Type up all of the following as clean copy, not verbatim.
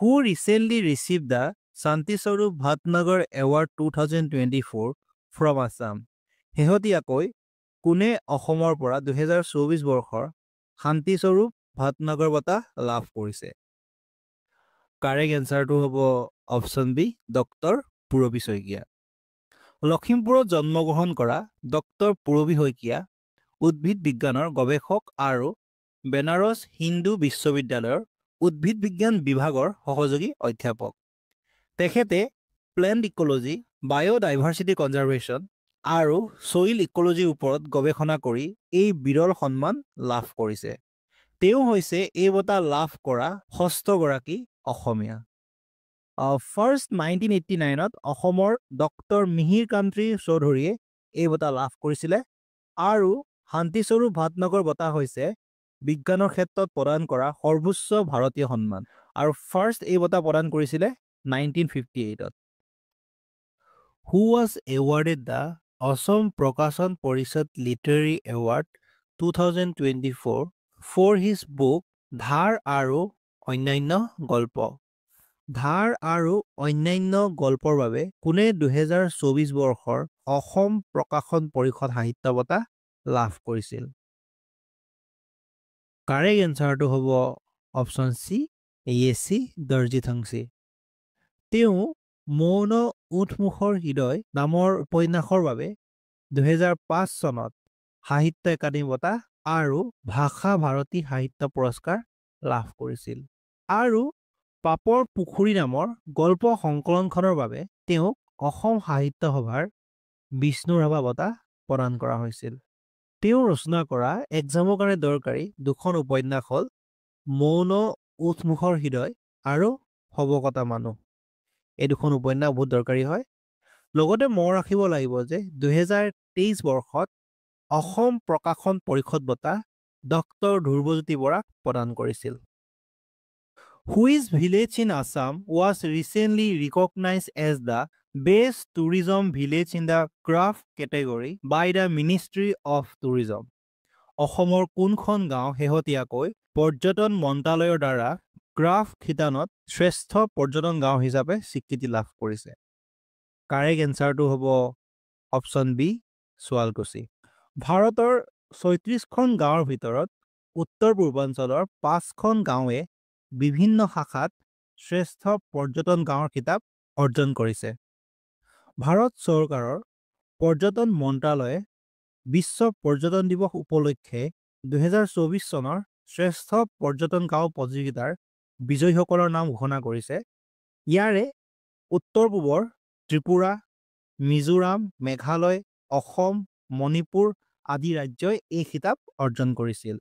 Who recently received the Shanti Swarup Bhatnagar Award 2024 from Assam? শেহতীয়াকৈ কোনে অসমৰ পৰা 2024 বৰ্ষৰ শান্তি স্বৰূপ ভাটনগৰ বঁটা লাভ কৰিছে? কাৰেক্ট এনচাৰটো হ'ব অপশ্যন বি ডক্টৰ পূৰবী শইকীয়া। লখিমপুৰত জন্মগ্ৰহণ কৰা ডক্টৰ পূৰবী শইকীয়া উদ্ভিদ বিজ্ঞানৰ গৱেষক আৰু বেনাৰস হিন্দু বিশ্ববিদ্যালয়ৰ উদ্ভিদ বিজ্ঞান বিভাগৰ সহযোগী অধ্যাপক। তেখেতে প্লেণ্ট ইক'লজি, বায়'ডাইভাৰ্চিটি কনজাৰ্ভেশ্যন আৰু ছইল ইক'লজিৰ ওপৰত গৱেষণা কৰি এই বিৰল সন্মান লাভ কৰিছে। তেওঁ হৈছে এই বঁটা লাভ কৰা ষষ্ঠগৰাকী অসমীয়া। ফাৰ্ষ্ট 1989ত অসমৰ ডক্টৰ মিহিৰ কান্তি চৌধুৰীয়ে এই বঁটা লাভ কৰিছিলে আৰু শান্তিস্বৰূপ ভাটনগৰ বঁটা হৈছে বিজ্ঞানৰ ক্ষেত্ৰত প্ৰদান কৰা সৰ্বোচ্চ ভাৰতীয় সন্মান আৰু ফাৰ্ষ্ট এই বঁটা প্ৰদান কৰিছিলে 1958ত। Who was awarded the Assam Prakashan Parishad Literary Award 2024 for his book ধাৰ আৰু অন্যান্য গল্প? ধাৰ আৰু অন্যান্য গল্পৰ বাবে কোনে 2024 বৰ্ষৰ অসম প্ৰকাশন পৰিষদ সাহিত্য বঁটা লাভ কৰিছিল? কাৰেক্ট এনচাৰটো হ'ব অপশ্যন চি য়েচি দৰ্জিথংচী। তেওঁ মৌন উঠমুখৰ হৃদয় নামৰ উপন্যাসৰ বাবে 2005 চনত সাহিত্য একাডেমী বঁটা আৰু ভাষা ভাৰতী সাহিত্য পুৰস্কাৰ লাভ কৰিছিল আৰু পাপৰ পুখুৰী নামৰ গল্প সংকলনখনৰ বাবে তেওঁক অসম সাহিত্য সভাৰ বিষ্ণু ৰাভা বঁটা প্ৰদান কৰা হৈছিল। তেওঁ ৰচনা কৰা এক্সামৰ কাৰণে দৰকাৰী দুখন উপন্যাস হ'ল মৌন উঠমুখৰ হৃদয় আৰু সবকতা মানুহ। এই দুখন উপন্যাস বহুত দৰকাৰী হয়। লগতে মনত ৰাখিব লাগিব যে 2023 বৰ্ষত অসম প্ৰকাশন পৰিষদ বঁটা ডক্টৰ ধ্ৰুৱজ্যোতি বৰাক প্ৰদান কৰিছিল। Which village in Assam was recently recognized as the best tourism village in the craft category by the Ministry of Tourism? অসমৰ কোনখন গাঁও শেহতীয়াকৈ পৰ্যটন মন্ত্ৰালয়ৰ দ্বাৰা ক্ৰাফ্ট শিতানত শ্ৰেষ্ঠ পৰ্যটন গাঁও হিচাপে স্বীকৃতি লাভ কৰিছে? কাৰেক্ট এনচাৰটো হ'ব অপশ্যন বি শুৱালকুছি। ভাৰতৰ 36খন গাঁৱৰ ভিতৰত উত্তৰ পূৰ্বাঞ্চলৰ 5খন গাঁৱে বিভিন্ন শাখাত শ্ৰেষ্ঠ পৰ্যটন গাঁৱৰ খিতাপ অৰ্জন কৰিছে। ভাৰত চৰকাৰৰ পৰ্যটন মন্ত্ৰালয়ে বিশ্ব পৰ্যটন দিৱস উপলক্ষে 2024 চনৰ শ্ৰেষ্ঠ পৰ্যটন গাঁও প্ৰতিযোগিতাৰ বিজয়ীসকলৰ নাম ঘোষণা কৰিছে। ইয়াৰে উত্তৰ পূবৰ ত্ৰিপুৰা, মিজোৰাম, মেঘালয়, অসম, মণিপুৰ আদি ৰাজ্যই এই খিতাপ অৰ্জন কৰিছিল।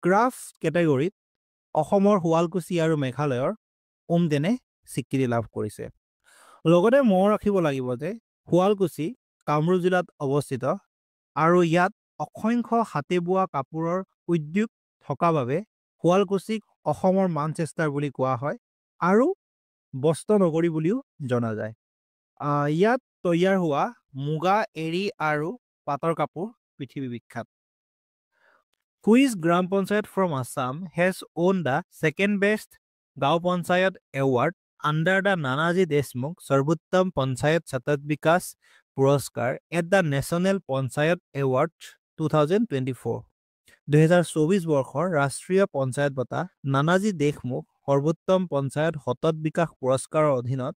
ক্ৰাফ্ট কেটেগৰীত অসমৰ শুৱালকুছি আৰু মেঘালয়ৰ উমদেনে স্বীকৃতি লাভ কৰিছে। লগতে মনত ৰাখিব লাগিব যে শুৱালকুছি কামৰূপ জিলাত অৱস্থিত আৰু ইয়াত অসংখ্য হাতে বোৱা কাপোৰৰ উদ্যোগ থকা বাবে শুৱালকুছিক অসমৰ মানচেষ্টাৰ বুলি কোৱা হয় আৰু বস্ত্ৰ নগৰী বুলিও জনা যায়। ইয়াত তৈয়াৰ হোৱা মুগা, এৰী আৰু পাটৰ কাপোৰ পৃথিৱী বিখ্যাত। Which Gram Panchayat from Assam has won the second best Gao Panchayat award under the Nanaji Deshmukh Sarvottam Panchayat Satat Vikas Puraskar at the National Panchayat Awards 2024? 2024 বৰ্ষৰ ৰাষ্ট্ৰীয় পঞ্চায়ত বঁটা নানাজী দেশমুখ সৰ্বোত্তম পঞ্চায়ত সতত বিকাশ পুৰস্কাৰৰ অধীনত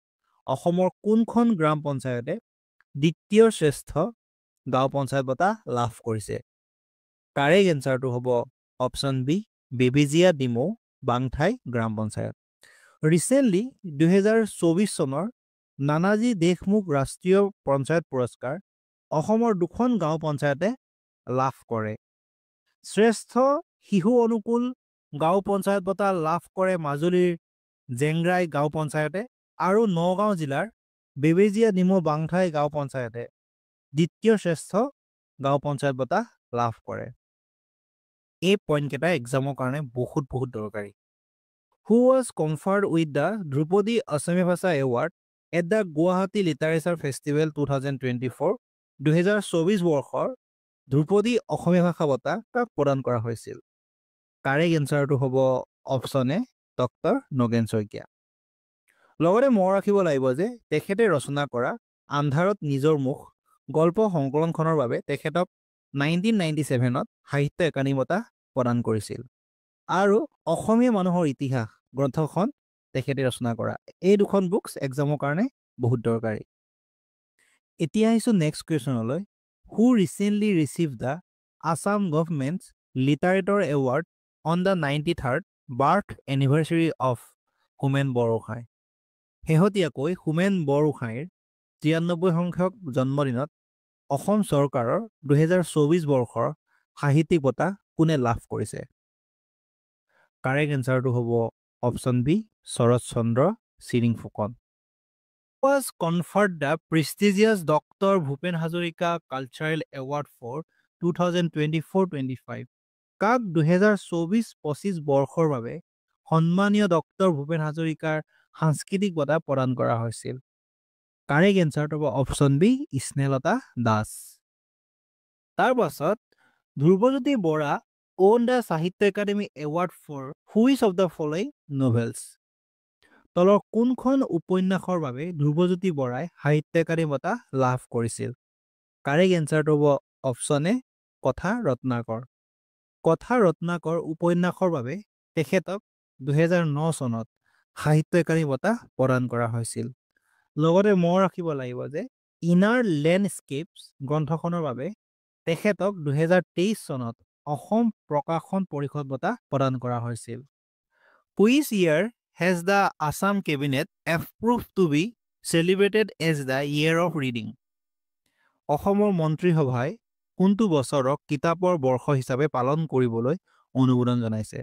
অসমৰ কোনখন গ্ৰাম পঞ্চায়তে দ্বিতীয় শ্ৰেষ্ঠ গাঁও পঞ্চায়ত বঁটা লাভ কৰিছে? কাৰেক্ট এনচাৰটো হ'ব অপশ্যন বি বেবেজিয়া ডিমৌ বাংঠাই গ্ৰাম পঞ্চায়ত। ৰিচেণ্টলি 2024 চনৰ নানাজী দেশমুখ ৰাষ্ট্ৰীয় পঞ্চায়ত পুৰস্কাৰ অসমৰ দুখন গাঁও পঞ্চায়তে লাভ কৰে। শ্ৰেষ্ঠ শিশু অনুকূল গাঁও পঞ্চায়ত বঁটা লাভ কৰে মাজুলীৰ জেংৰাই গাঁও পঞ্চায়তে আৰু নগাঁও জিলাৰ বেবেজিয়া ডিমৌ বাংঠাই গাঁও পঞ্চায়তে দ্বিতীয় শ্ৰেষ্ঠ গাঁও পঞ্চায়ত বঁটা লাভ কৰে। এই পইণ্টকেইটা এক্সামৰ কাৰণে বহুত দৰকাৰী। Who was conferred with the Drupadi Assamia Bhasha Award at the Guwahati Literature Festival 2024? 2024 বৰ্ষৰ ধ্ৰুপদী অসমীয়া ভাষা বঁটা কাক প্ৰদান কৰা হৈছিল? কাৰেক্ট এনচাৰটো হ'ব অপশ্যন এ ডক্টৰ নগেন শইকীয়া। লগতে মনত ৰাখিব লাগিব যে তেখেতে ৰচনা কৰা আন্ধাৰত নিজৰ মুখ গল্প সংকলনখনৰ বাবে তেখেতক 1997ত সাহিত্য একাডেমী বঁটা প্ৰদান কৰিছিল। আৰু অসমীয়া মানুহৰ ইতিহাস গ্ৰন্থখন তেখেতে ৰচনা কৰা। এই দুখন বুকছ এক্সামৰ কাৰণে বহুত দৰকাৰী। এতিয়া আহিছোঁ নেক্সট কুৱেশ্যনলৈ। Who recently received the Assam government's literature award on the 93rd birth anniversary of Homen Borgohain. শেহতীয়াকৈ হোমেন বৰগোহাঁইৰ 93 সংখ্যক জন্মদিনত অসম চৰকাৰৰ 2024 বৰ্ষৰ সাহিত্যিক বঁটা কোনে লাভ কৰিছে? কাৰেক্ট এনচাৰটো হ'ব option B, Sarat Chandra Chiring Phukan. Was conferred the prestigious Dr. Bhupen Hazarika Cultural Award for 2024-25 কাক 2024-25 বৰ্ষৰ বাবে সন্মানীয় ডক্টৰ ভূপেন হাজৰিকাৰ সাংস্কৃতিক বঁটা প্ৰদান কৰা হৈছিল? কাৰেক্ট এনচাৰটো হ'ব অপশ্যন বি, স্নেহলতা দাস। তাৰ পাছত Dhruvajyoti Bora own the Sahitya Akademi award for which of the following novels? তলৰ কোনখন উপন্যাসৰ বাবে ধ্ৰুৱজ্যোতি বৰাই সাহিত্য একাডেমী বঁটা লাভ কৰিছিল? কাৰেক্ট এনচাৰটো হ'ব অপশ্যন এ, কথা ৰত্নাকৰ। কথা ৰত্নাকৰ উপন্যাসৰ বাবে তেখেতক 2009 চনত সাহিত্য একাডেমী বঁটা প্ৰদান কৰা হৈছিল। লগতে মনত ৰাখিব লাগিব যে ইনাৰ লেণ্ডস্কেপছ গ্ৰন্থখনৰ বাবে তেখেতক 2023 চনত অসম প্ৰকাশন পৰিষদ বঁটা প্ৰদান কৰা হৈছিল। Which year has the Assam Cabinet approved to be celebrated as the Year of Reading? অসমৰ মন্ত্ৰীসভাই কোনটো বছৰক কিতাপৰ বৰ্ষ হিচাপে পালন কৰিবলৈ অনুমোদন জনাইছে?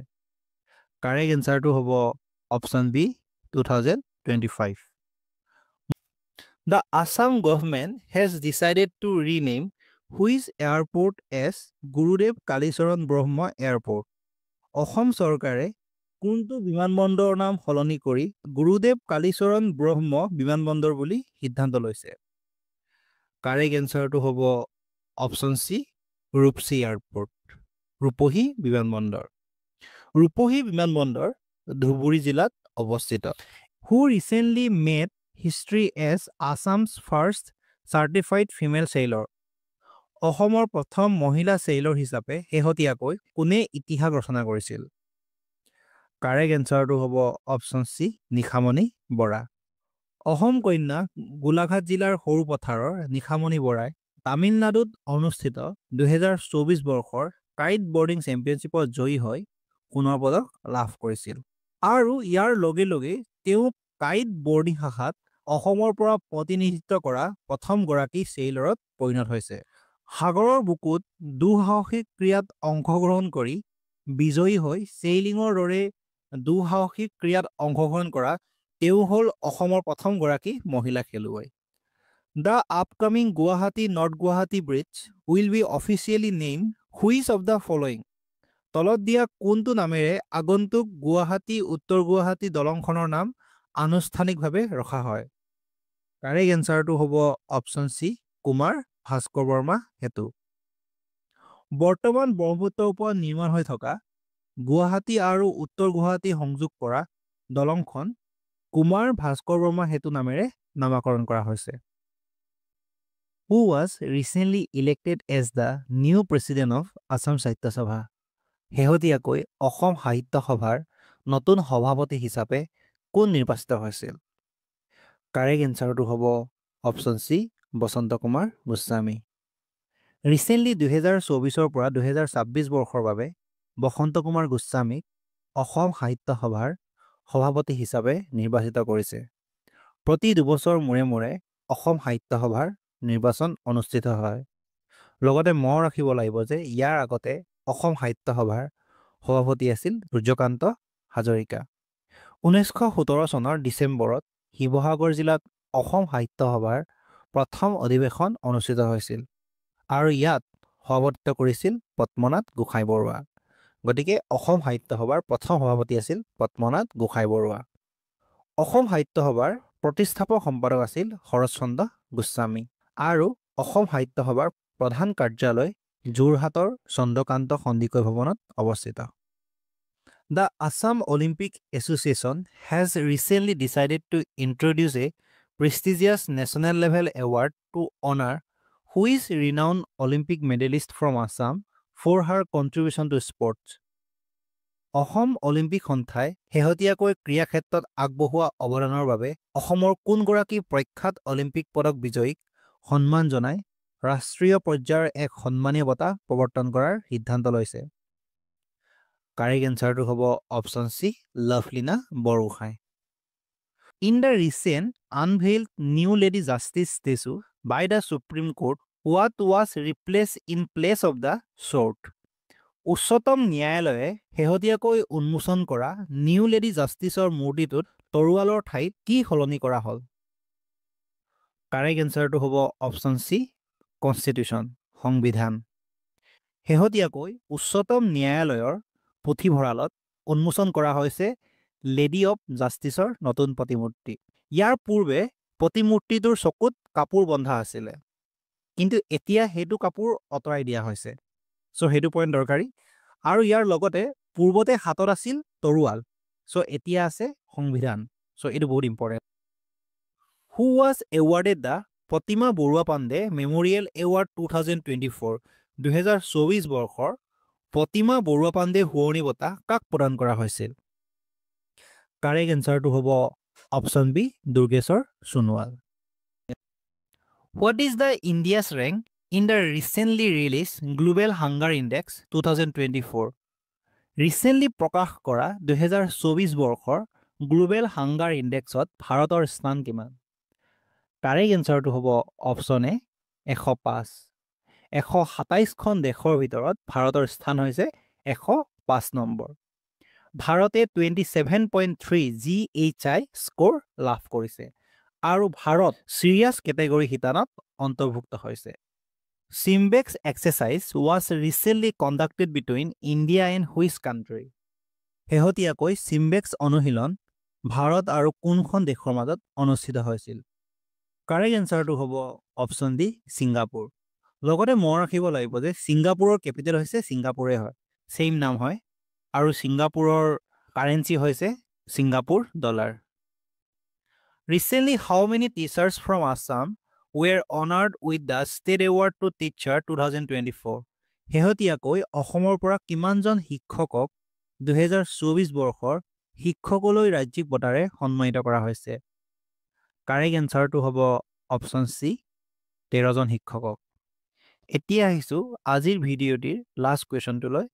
কাৰেক্ট এনচাৰটো হ'ব option B, 2025। The Assam government has decided to rename which airport as Gurudev Kalicharan Brahma Airport? Assam চৰকাৰে কোনটো বিমানবন্দৰৰ নাম সলনি কৰি গুৰুদেৱ কালীচৰণ ব্ৰহ্ম বিমানবন্দৰ বুলি সিদ্ধান্ত লৈছে? কাৰেক্ট এনচাৰটো হ'ব অপশ্যন চি, ৰূপসী এয়াৰপোৰ্ট, ৰূপহী বিমানবন্দৰ। ৰূপহী বিমানবন্দৰ ধুবুৰী জিলাত অৱস্থিত। Who recently made history as Assam's first certified female sailor? অসমৰ প্ৰথম মহিলা চেইলৰ হিচাপে শেহতীয়াকৈ কোনে ইতিহাস ৰচনা কৰিছিল? কাৰেক্ট এনচাৰটো হ'ব অপশ্যন চি, নিশামণি বৰা। অসম কন্যা গোলাঘাট জিলাৰ সৰু পথাৰৰ নিশামণি বৰাই তামিলনাডুত অনুষ্ঠিত 2024 বৰ্ষৰ কাইট বৰ্ডিং চেম্পিয়নশ্বিপত জয়ী হৈ সোণৰ পদক লাভ কৰিছিল। আৰু ইয়াৰ লগে লগে তেওঁ কাইট বৰ্ডিং শাখাত অসমৰ পৰা প্ৰতিনিধিত্ব কৰা প্ৰথমগৰাকী চেইলৰত পৰিণত হৈছে। সাগৰৰ বুকুত দুঃসাহসিক ক্ৰীড়াত অংশগ্ৰহণ কৰি বিজয়ী হৈ চেইলিঙৰ দৰে দুঃসাহসিক ক্ৰীড়াত অংশগ্ৰহণ কৰা তেওঁ হ'ল অসমৰ প্ৰথমগৰাকী মহিলা খেলুৱৈ। The upcoming Guwahati north Guwahati bridge will be officially name which of the following? তলত দিয়া কোনটো নামেৰে আগন্তুক গুৱাহাটী উত্তৰ গুৱাহাটী দলংখনৰ নাম আনুষ্ঠানিকভাৱে ৰখা হয়? কাৰেক্ট এনচাৰটো হ'ব অপশ্যন চি, কুমাৰ ভাস্কৰ বৰ্মা সেতু। বৰ্তমান ব্ৰহ্মপুত্ৰৰ ওপৰত নিৰ্মাণ হৈ থকা গুৱাহাটী আৰু উত্তৰ গুৱাহাটী সংযোগ কৰা দলংখন কুমাৰ ভাস্কৰ বৰ্মা সেতু নামেৰে নামাকৰণ কৰা হৈছে। Who was recently elected as the new president of Assam Sahitya Sabha? শেহতীয়াকৈ অসম সাহিত্য সভাৰ নতুন সভাপতি হিচাপে কোন নিৰ্বাচিত হৈছিল? কাৰেক্ট এনচাৰটো হ'ব অপশ্যন চি, বসন্ত কুমাৰ গোস্বামী। ৰিচেণ্টলি 2024 পৰা 2026 বৰ্ষৰ বাবে বসন্ত কুমাৰ গোস্বামীক অসম সাহিত্য সভাৰ সভাপতি হিচাপে নিৰ্বাচিত কৰিছে। প্ৰতি দুবছৰ মূৰে মূৰে অসম সাহিত্য সভাৰ নিৰ্বাচন অনুষ্ঠিত হয়। লগতে মনত ৰাখিব লাগিব যে ইয়াৰ আগতে অসম সাহিত্য সভাৰ সভাপতি আছিল সূৰ্যকান্ত হাজৰিকা। 1917 চনৰ ডিচেম্বৰত শিৱসাগৰ জিলাত অসম সাহিত্য সভাৰ প্ৰথম অধিৱেশন অনুষ্ঠিত হৈছিল আৰু ইয়াত সভাপতিত্ব কৰিছিল পদ্মনাথ গোহাঁই বৰুৱা। গতিকে অসম সাহিত্য সভাৰ প্ৰথম সভাপতি আছিল পদ্মনাথ গোহাঁই বৰুৱা। অসম সাহিত্য সভাৰ প্ৰতিষ্ঠাপক সম্পাদক আছিল শৰৎ চন্দ্ৰ গোস্বামী আৰু অসম সাহিত্য সভাৰ প্ৰধান কাৰ্যালয় যোৰহাটৰ চন্দ্ৰকান্ত সন্দিকৈ ভৱনত অৱস্থিত। The Assam Olympic Association has recently decided to introduce a prestigious national level award to honor who is renowned Olympic medalist from Assam for her contribution to sports. Assam Olympic সন্থাই শেহতীয়াকৈ ক্ৰীড়া ক্ষেত্ৰত আগবঢ়োৱা অৱদানৰ বাবে অসমৰ কোনগৰাকী প্ৰখ্যাত অলিম্পিক পদক বিজয়ীক সন্মান জনাই ৰাষ্ট্ৰীয় পৰ্যায়ৰ এক সন্মানীয় বঁটা প্ৰৱৰ্তন কৰাৰ সিদ্ধান্ত লৈছে। কাৰেক্ট এনচাৰটো হ'ব option C Lovlina Borgohain. In the recent unveiled new Lady Justice statue by the Supreme Court, what was replaced in place of the sword? উচ্চতম ন্যায়ালয়ে শেহতীয়াকৈ উন্মোচন কৰা নিউ লেডি জাষ্টিছৰ মূৰ্তিটোত তৰোৱালৰ ঠাইত কি সলনি কৰা হ'ল? কাৰেক্ট এনচাৰটো হ'ব অপশ্যন চি কনষ্টিটিউশ্যন সংবিধান। শেহতীয়াকৈ উচ্চতম ন্যায়ালয়ৰ পুথিভঁৰালত উন্মোচন কৰা হৈছে লেডি অফ জাষ্টিছৰ নতুন প্ৰতিমূৰ্তি। ইয়াৰ পূৰ্বে প্ৰতিমূৰ্তিটোৰ চকুত কাপোৰ বন্ধা আছিলে, কিন্তু এতিয়া সেইটো কাপোৰ আঁতৰাই দিয়া হৈছে। চ' সেইটো পইণ্ট দৰকাৰী। আৰু ইয়াৰ লগতে পূৰ্বতে হাতত আছিল তৰোৱাল, চ' এতিয়া আছে সংবিধান। চ' এইটো বহুত important. Who was awarded the Pratima Barua Pandey memorial award 2024? 2024 বৰ্ষৰ প্ৰতিমা বৰুৱা পাণ্ডে সোঁৱৰণি বঁটা কাক প্ৰদান কৰা হৈছিল? কাৰেক্ট এনচাৰটো হ'ব option B Durgeswar Sonowal. What is the India's rank in the recently released Global Hunger Index 2024? Recently প্ৰকাশ কৰা 2024 বৰ্ষৰ গ্লোবেল হাংগাৰ ইণ্ডেক্সত ভাৰতৰ স্থান কিমান? কাৰেক্ট এনচাৰটো হ'ব অপশ্যন এ 105। 127খন দেশৰ ভিতৰত ভাৰতৰ স্থান হৈছে 105 নম্বৰ। ভাৰতে 27.3 GHI স্ক'ৰ লাভ কৰিছে আৰু ভাৰত চিৰিয়াছ কেটেগৰী শিতানত অন্তৰ্ভুক্ত হৈছে। Simbex exercise was recently conducted between India and which country? শেহতীয়াকৈ Simbex অনুশীলন ভাৰত আৰু কোনখন দেশৰ মাজত অনুষ্ঠিত হৈছিল? কাৰেক্ট এনচাৰটো হ'ব অপশ্যন ডি ছিংগাপুৰ। লগতে মনত ৰাখিব লাগিব যে ছিংগাপুৰৰ কেপিটেল হৈছে ছিংগাপুৰে হয়, ছেইম নাম হয়, আৰু ছিংগাপুৰৰ কাৰেঞ্চি হৈছে Singapore dollar. Recently, how many teachers from Assam were honored with the State Award to Teacher 2024? শেহতীয়াকৈ অসমৰ পৰা কিমানজন শিক্ষকক 2024 বৰ্ষৰ শিক্ষকলৈ ৰাজ্যিক বঁটাৰে সন্মানিত কৰা হৈছে? কাৰেক্ট এনচাৰটো হ'ব অপশ্যন চি 13জন শিক্ষকক। এতিয়া আহিছোঁ আজিৰ ভিডিঅ'টিৰ লাষ্ট কুৱেশ্যনটোলৈ।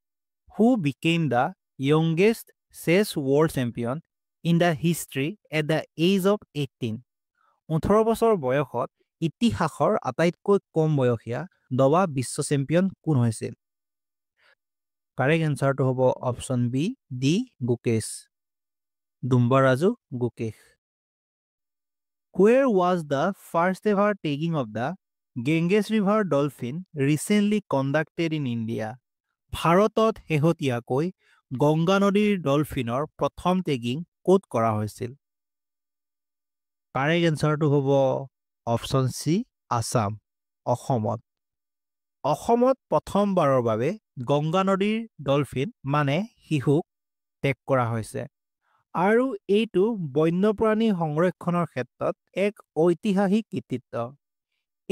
Who became the youngest chess world champion in the history at the age of 18? 18 বছৰ বয়সত ইতিহাসৰ আটাইতকৈ কম বয়সীয়া দবা বিশ্ব চেম্পিয়ন কোন হৈছিল? কাৰেক্ট এনচাৰটো হ'ব option B D Gukesh, Dommaraju Gukesh. Where was the first ever tagging of the Ganges River dolphin recently conducted in India? ভাৰতত শেহতীয়াকৈ গংগা নদীৰ ডলফিনৰ প্ৰথম টেগিং ক'ত কৰা হৈছিল? কাৰেক্ট এনচাৰটো হ'ব অপশ্যন চি আছাম, অসমত। অসমত প্ৰথমবাৰৰ বাবে গংগা নদীৰ ডলফিন মানে শিহুক টেগ কৰা হৈছে আৰু এইটো বন্যপ্ৰাণী সংৰক্ষণৰ ক্ষেত্ৰত এক ঐতিহাসিক কৃতিত্ব।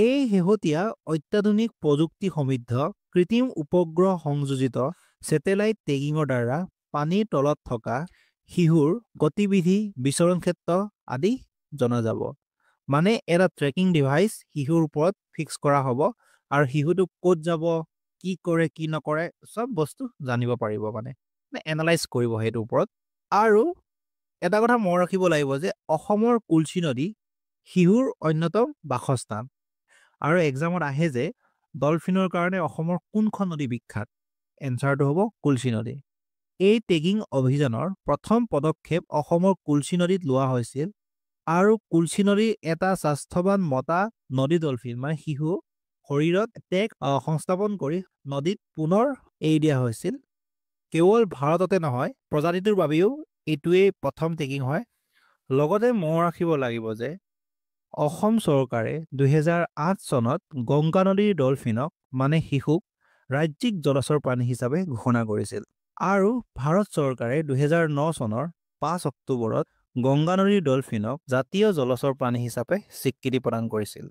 এই শেহতীয়া অত্যাধুনিক প্ৰযুক্তি সমৃদ্ধ কৃত্ৰিম উপগ্ৰহ সংযোজিত ছেটেলাইট টেগিঙৰ দ্বাৰা পানীৰ তলত থকা শিহুৰ গতিবিধি, বিচৰণ ক্ষেত্ৰ আদি জনা যাব। মানে এটা ট্ৰেকিং ডিভাইচ শিহুৰ ওপৰত ফিক্স কৰা হ'ব আৰু শিহুটো ক'ত যাব, কি কৰে কি নকৰে চব বস্তু জানিব পাৰিব, মানে এনালাইজ কৰিব সেইটোৰ ওপৰত। আৰু এটা কথা মনত ৰাখিব লাগিব যে অসমৰ কুলচি নদী শিহুৰ অন্যতম বাসস্থান। আৰু এক্সামত আহে যে ডলফিনৰ কাৰণে অসমৰ কোনখন নদী বিখ্যাত? এনচাৰটো হ'ব কুলচি নদী। এই টেগিং অভিযানৰ প্ৰথম পদক্ষেপ অসমৰ কুলচি নদীত লোৱা হৈছিল আৰু কুলচি নদীৰ এটা স্বাস্থ্যৱান মতা নদী ডলফিন মানে শিহু শৰীৰত টেগ সংস্থাপন কৰি নদীত পুনৰ এৰি দিয়া হৈছিল। কেৱল ভাৰততে নহয়, প্ৰজাতিটোৰ বাবেও এইটোৱেই প্ৰথম টেগিং হয়। লগতে মনত ৰাখিব লাগিব যে অসম চৰকাৰে 2008 চনত গংগা নদীৰ ডলফিনক মানে শিশুক ৰাজ্যিক জলচৰ প্ৰাণী হিচাপে ঘোষণা কৰিছিল। আৰু ভাৰত চৰকাৰে 2009 চনৰ 5 অক্টোবৰত গংগা নদীৰ ডলফিনক জাতীয় জলচৰ প্ৰাণী হিচাপে স্বীকৃতি প্ৰদান কৰিছিল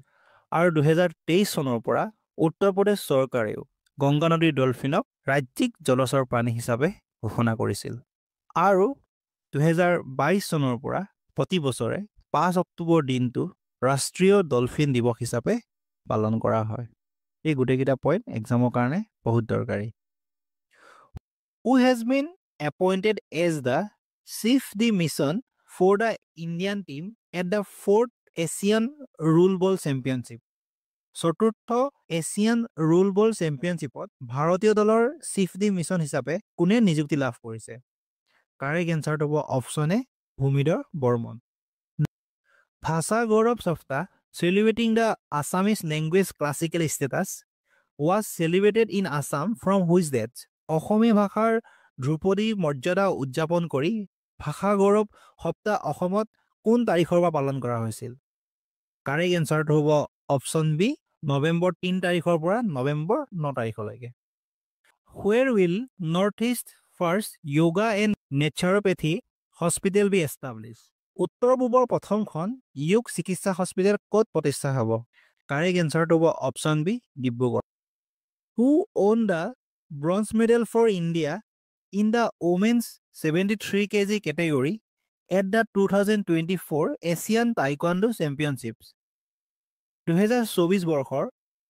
আৰু 2023 চনৰ পৰা উত্তৰ প্ৰদেশ চৰকাৰেও গংগা নদীৰ ডলফিনক ৰাজ্যিক জলচৰ প্ৰাণী হিচাপে ঘোষণা কৰিছিল আৰু 2022 চনৰ পৰা প্ৰতি বছৰে 5 অক্টোবৰ দিনটো ৰাষ্ট্ৰীয় ডলফিন দিৱস হিচাপে পালন কৰা হয় এই গোটেইকেইটা পইণ্ট এক্সামৰ কাৰণে বহুত দৰকাৰী Who has been appointed as the chief the mission for the Indian team at the 4th Asian Rule Ball Championship চতুৰ্থ এছিয়ান ৰুল বল চেম্পিয়নশ্বিপত ভাৰতীয় দলৰ চিফ দি মিছন হিচাপে কোনে নিযুক্তি লাভ কৰিছে কাৰেক্ট এনচাৰটো হ'ব অপশ্যন এ ভূমিধৰ বৰ্মন ভাষা গৌৰৱ সপ্তাহ celebrating the Assamese language classical status was celebrated in Assam from which date অসমীয়া ভাষাৰ ধ্ৰুপদী মৰ্যাদা উদযাপন কৰি ভাষা গৌৰৱ সপ্তাহ অসমত কোন তাৰিখৰ পৰা পালন কৰা হৈছিল কাৰেক্ট এনচাৰটো হ'ব অপশ্যন বি নৱেম্বৰ 3 তাৰিখৰ পৰা নৱেম্বৰ 9 তাৰিখলৈকে Where will Northeast First Yoga and Naturopathy Hospital be established? উত্তৰ পূবৰ প্ৰথমখন যোগ চিকিৎসা হস্পিটেল ক'ত প্ৰতিষ্ঠা হ'ব কাৰেক্ট এনচাৰটো হ'ব option B Dibrugarh Who won the bronze medal for India in the women's 73 kg category at the 2024 Asian Taekwondo Championships 2024 বৰ্ষৰ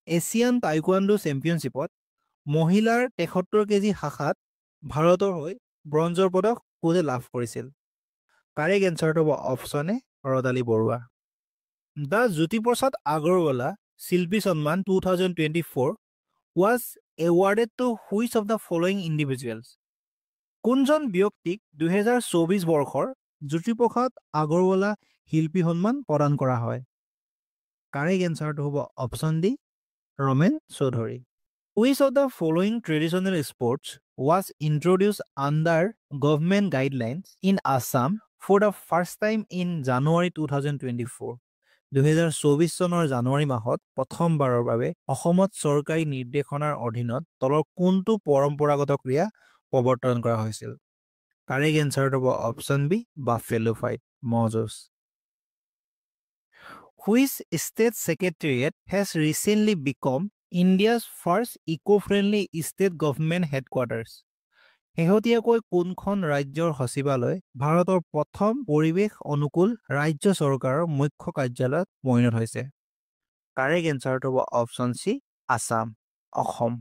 এছিয়ান টাইকোৱাণ্ডো চেম্পিয়নশ্বিপত মহিলাৰ 73 কেজি শাখাত ভাৰতৰ হৈ ব্ৰঞ্জৰ পদক কোনে লাভ কৰিছিল কাৰেক্ট এনচাৰটো হ'ব option A Rodali Barua the Jyotiprasad Agarwala Shilpi Sanman 2024 was awarded to which of the following individuals কোনজন ব্যক্তিক 2024 বৰ্ষৰ জ্যোতিপ্ৰসাদ আগৰৱালা শিল্পী সন্মান প্ৰদান কৰা হয় কাৰেক্ট এনচাৰটো হ'ব option D Ramen Choudhury Which of the following traditional sports was introduced under government guidelines in Assam for the first time in January 2024? 2024 চনৰ জানুৱাৰী মাহত প্ৰথমবাৰৰ বাবে অসমত চৰকাৰী নিৰ্দেশনাৰ অধীনত তলৰ কোনটো পৰম্পৰাগত ক্ৰীড়া প্ৰৱৰ্তন কৰা হৈছিল কাৰেক্ট এনচাৰটো হ'ব অপশ্যন বি বাফেলো ফাইট মজুছ Which state secretariat has recently become India's first eco-friendly state government headquarters? শেহতীয়াকৈ কোনখন ৰাজ্যৰ সচিবালয় ভাৰতৰ প্ৰথম পৰিৱেশ অনুকূল ৰাজ্য চৰকাৰৰ মুখ্য কাৰ্যালয়ত পৰিণত হৈছে কাৰেক্ট এনচাৰটো হ'ব option C Assam Assam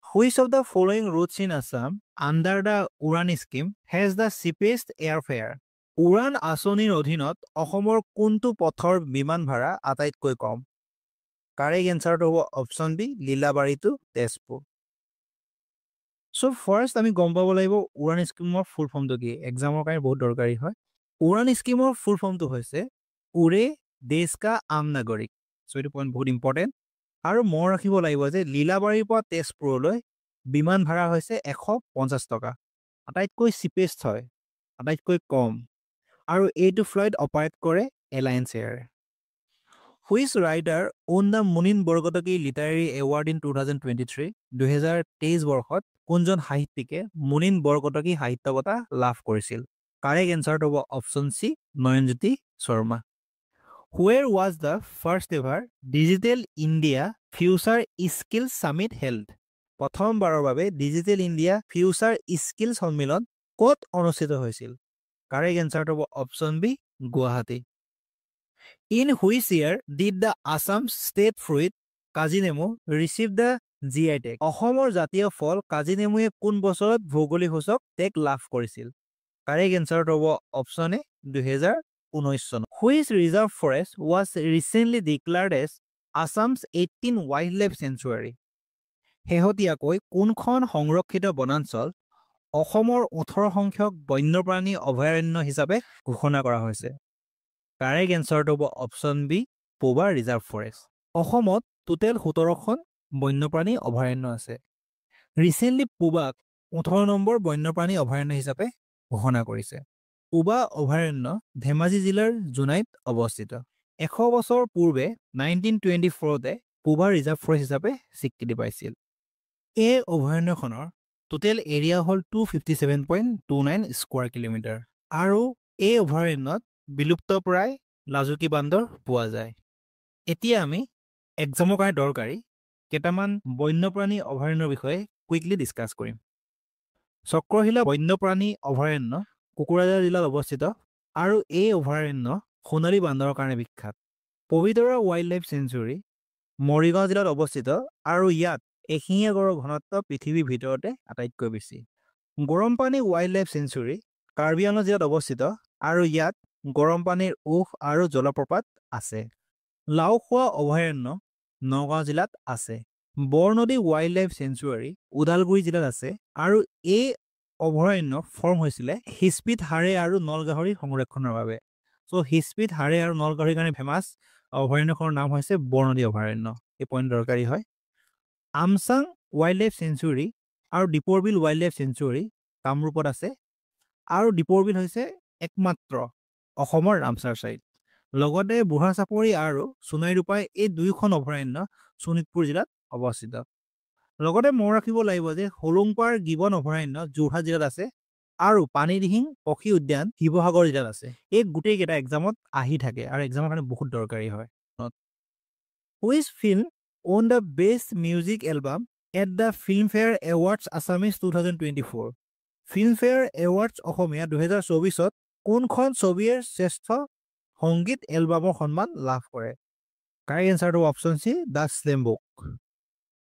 Which of the following routes in Assam under the Uran scheme has the cheapest airfare? UDAN আঁচনিৰ অধীনত অসমৰ কোনটো পথৰ বিমান ভাড়া আটাইতকৈ কম কাৰেক্ট এনচাৰটো হ'ব option B Lilabari to Tezpur so first আমি গম পাব লাগিব উড়ান স্কিমৰ ফুল ফৰ্মটো কি এক্সামৰ কাৰণে বহুত দৰকাৰী হয় উড়ান স্কিমৰ ফুল ফৰ্মটো হৈছে উৰে দেশ কা আম নাগৰিক সো এইটো পইণ্ট বহুত ইম্পৰ্টেণ্ট আৰু মনত ৰাখিব লাগিব যে লীলাবাৰীৰ পৰা তেজপুৰলৈ বিমান ভাড়া হৈছে 150 টকা আটাইতকৈ চিপেষ্ট হয় আটাইতকৈ কম আৰু এইটো ফ্লাইট অপাৰেট কৰে Alliance Air Which writer won the Munin Barkotoki literary award in 2023 2023 বৰ্ষত কোনজন সাহিত্যিকে মুনিন বৰকটকী সাহিত্য বঁটা লাভ কৰিছিল কাৰেক্ট এনচাৰটো হ'ব option C Nayanjyoti Sarma Where was the first ever Digital India Future Skills Summit held? প্ৰথমবাৰৰ বাবে ডিজিটেল ইণ্ডিয়া ফিউচাৰ স্কিল সন্মিলন ক'ত অনুষ্ঠিত হৈছিল কাৰেক্ট এনচাৰটো হ'ব option B Guwahati In which year did the Assam state fruit কাজি নেমু receive the GI tag? অসমৰ জাতীয় ফল কাজি নেমুৱে কোন বছৰত ভৌগোলিক সূচক টেগ লাভ কৰিছিল কাৰেক্ট এনচাৰটো হ'ব অপশ্যন এ 2019 চন Which reserve forest was recently declared as Assam's 18 wildlife sanctuary? শেহতীয়াকৈ কোনখন সংৰক্ষিত বনাঞ্চল অসমৰ 18 সংখ্যক বন্যপ্ৰাণী অভয়াৰণ্য হিচাপে ঘোষণা কৰা হৈছে কাৰেক্ট এনচাৰটো হ'ব অপশ্যন বি পোবা ৰিজাৰ্ভ ফৰেষ্ট অসমত টোটেল 17খন বন্যপ্ৰাণী অভয়াৰণ্য আছে ৰিসেন্টলি পোবাক 18 নম্বৰ বন্যপ্ৰাণী অভয়াৰণ্য হিচাপে ঘোষণা কৰিছে পোবা অভয়াৰণ্য ধেমাজি জিলাৰ জুনাইত অৱস্থিত 100 বছৰ পূৰ্বে 1924 তে পোবা ৰিজাৰ্ভ ফৰেষ্ট হিচাপে স্বীকৃতি পাইছিল এই অভয়াৰণ্যখনৰ টোটেল এৰিয়া হ'ল 257.29 স্কোৱাৰ কিলোমিটাৰ। আৰু এই অভয়াৰণ্যত বিলুপ্তপ্ৰায় লাজুকী বান্দৰ পোৱা যায়। এতিয়া আমি এক্সামৰ কাৰণে দৰকাৰী কেইটামান বন্যপ্ৰাণী অভয়াৰণ্যৰ বিষয়ে কুইকলি ডিছকাছ কৰিম। চক্ৰশিলা বন্যপ্ৰাণী অভয়াৰণ্য কোকৰাঝাৰ জিলাত অৱস্থিত আৰু এই অভয়াৰণ্য সোণালী বান্দৰৰ কাৰণে বিখ্যাত। Pobitora wild life century Morigaon জিলাত অৱস্থিত আৰু ইয়াত এশিঙীয়া গঁড়ৰ ঘনত্ব পৃথিৱীৰ ভিতৰতে আটাইতকৈ বেছি। গৰমপানী wild life century Karbi Anglong জিলাত অৱস্থিত আৰু ইয়াত গৰমপানীৰ উঁহ আৰু জলপ্ৰপাত আছে। লাওখোৱা অভয়াৰণ্য নগাঁও জিলাত আছে। Barnadi wild life century Udalguri জিলাত আছে আৰু এই অভয়াৰণ্য ফৰ্ম হৈছিলে হিস্পিত হাড়ে আৰু নলগাহৰি সংৰক্ষণৰ বাবে। চ' হিস্পিত হাড়ে আৰু নলগাহৰিৰ কাৰণে ফেমাছ অভয়াৰণ্যখনৰ নাম হৈছে বৰনদী অভয়াৰণ্য। এই পইণ্ট দৰকাৰী হয়। আমচাং ৱাইল্ড লাইফ চেঞ্চুৰী আৰু দীপৰ বিল ৱাইল্ড লাইফ চেঞ্চুৰী কামৰূপত আছে আৰু দীপৰ বিল হৈছে একমাত্ৰ অসমৰ ৰামচাৰ ছাইট। লগতে বুঢ়া চাপৰি আৰু সোণাই ৰূপাই এই দুয়োখন অভয়াৰণ্য শোণিতপুৰ জিলাত অৱস্থিত। লগতে মনত ৰাখিব লাগিব যে হলুংপাৰ গিবন অভয়াৰণ্য যোৰহাট জিলাত আছে আৰু পানীদিহিং পক্ষী উদ্যান শিৱসাগৰ জিলাত আছে। এই গোটেইকেইটা এক্সামত আহি থাকে আৰু এক্সামৰ কাৰণে বহুত দৰকাৰী হয়। Which film won the Best Music Album at the Filmfare Awards Assamese 2024? Filmfare Awards অসমীয়া 2024ত কোনখন ছবিয়ে শ্ৰেষ্ঠ সংগীত এলবামৰ সন্মান লাভ কৰে? কাৰেক্ট এনচাৰটো option C the slam book.